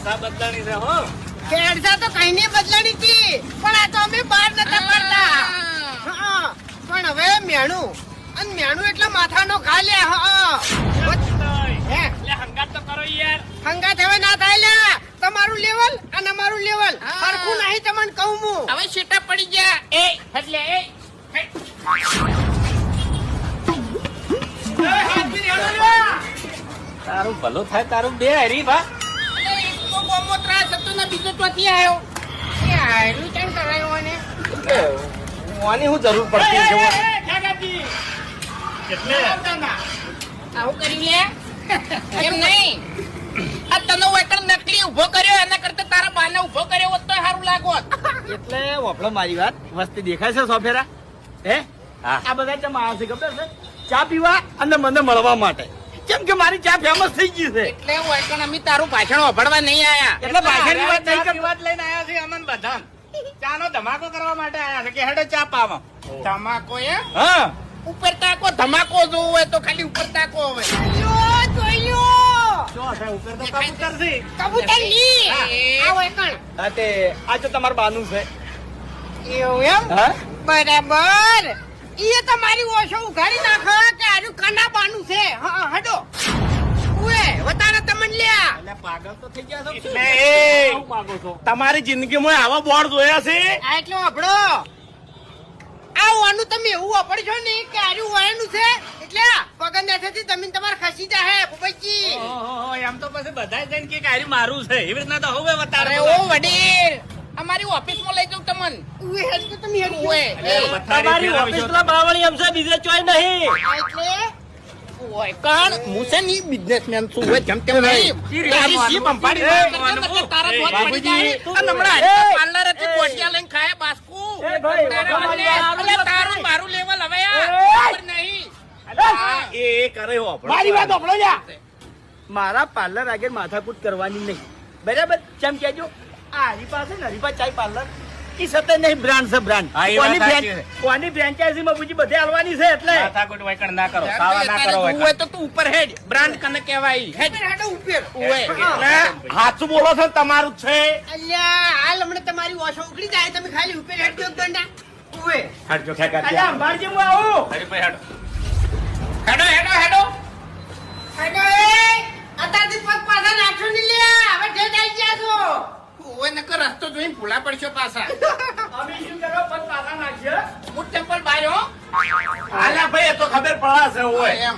કેડસા બદલાણી છે હો. કેડસા તો કઈ નહીં બદલાણી હતી, પણ આ તો અમે બહાર નતા પડતા. હા, પણ હવે મેણું અને મેણું એટલે માથાનો ઘા લે. એટલે હંગાત તો કરો યાર. હંગાત હવે ના થાય લ્યા. તમારું લેવલ અને અમારું લેવલ સરખું નહીં તમને કહું હું. હવે શેટા પડી ગયા. એ એટલે એ તારું ભલું થાય તારું બે હરી ભા. એક તો ગોમો ત્રાસ હતો ને બીજો ચોથી આવ્યો. એ હાયરું કેમ કરાયો અને આની હું જરૂર પડતી છે એટલે આવું કરી લે. એમ નહીં, આ તનો વેકર નકલી ઉભો કર્યો એના કરતા તારા બાને ઉભો કર્યો હોત તો સારું લાગોત. એટલે વાપરો મારી વાત. વસ્તી દેખાય છે સોફેરા? હે આ બધા ચમ આવ્યા છે ખબર છે? ચા પીવા અને મને મળવા માટે. કેમ કે મારી ચા ફેમસ થઈ ગઈ છે. એટલે વેકર અમે તારું ભાષણ વાપરવા નહીં આયા. એટલે ભાષણની વાત નહીં કરતો. વાત લઈને આયા છે અમન બધા. ચાનો ધમાકો કરવા માટે આયા છે કે હેડો ચા પાવા. ધમાકો એ હા ઉપર તાકો ધમાકો જોવું હોય તો ખાલી ઉપર તાકો હવે. શું છે ઉપર તો કબૂતર છે. કબૂતર ની આવો એકણ. હા તે આ તો તમારું બાનું છે. એવું એમ? હા બરાબર. ઈ તમારી ઓછો ઉઘાડી નાખો કે આનું કનાબાનું છે. હા હડો ઉએ વતારે તમને લ્યા. એટલે પાગલ તો થઈ ગયા છો. એટલે એ શું માગો છો? તમારી જિંદગીમાં આવા બોર્ડ જોયા છે. આ એટલો આપણો આ વાનું તમે એવું વાપરશો ને કે આનું વાયનું છે એટલે પગન નથી તમે તમારે ખસી જાહે બુબઈજી. ઓહો એમ તો પછી બધા જઈને કે કારી મારું છે એવી રીતના તો હવે અરે વતારે ઓ વડીલ અમારી ઓફિસ માં લઈ જાઉં તમને. ઉએ હેડ તો તમે હેડ ઓએ તમારી ઓફિસના બાવળી એમ છે, બીજે ચોય નહીં. એટલે ઓય કણ મુસે ની બિઝનેસમેન છું હોય જેમ તેમ નહીં. તારી જીભ અંપાડી એ, નાખે તારા ધોધ પડી બાપુજી, જાય. આ નમણા પાર્લર હતી કોટિયા લઈને ખાય બાસ્કુ. એ ભાઈ, અલે તારું મારું લેવલ હવે આ ખબર નહીં. એ કરે હો આપણો. મારી વાત સાંભળો લ્યા. મારા પાર્લર આગળ માથાકૂટ કરવાની નહીં, બરાબર? જેમ કેજો આ હરીપા છે ને, હરીપા ચાય પાર્લર ઈ સતત નહીં બ્રાન્ડ છે બ્રાન્ડ. હા, એ વાત સાચી છે. કોની ફ્રેન્ચાઇઝી બાબુજી બધે હાલવાની છે એટલે માથાકૂટ વાયકણ ના કરો, સાવા ના કરો તું વાયકણ. હોય તો તું ઉપર હેડ. બ્રાન્ડ કને કહેવાય હેડ. હેડો ઉપર. ઓય એટલે હાચું બોલો છો ને તમારું જ છે. અલ્યા હાલ હમણાં તમારી ઓછો ઉકળી જાય તમે ખાલી ઉપર હેડ દો ગંડા. ઉએ હટજો ખેકા અલ્યા અંબાજી હું આવું. હરી ભાઈ હટો. હેડો હેડો હેડો. હેડો એ અત્યારથી પગ પાછા નાખશો ને લ્યા. હવે ઠેઠ આવી ગયા છો. ઓય નકર રસ્તો જોઈને ભૂલા પડશો પાછા. અમે શું કરો પગ પાછા નાખશે. હું ટેમ્પલ બાર હો. આલા ભાઈ એ તો ખબર પડે છે ઓય. એમ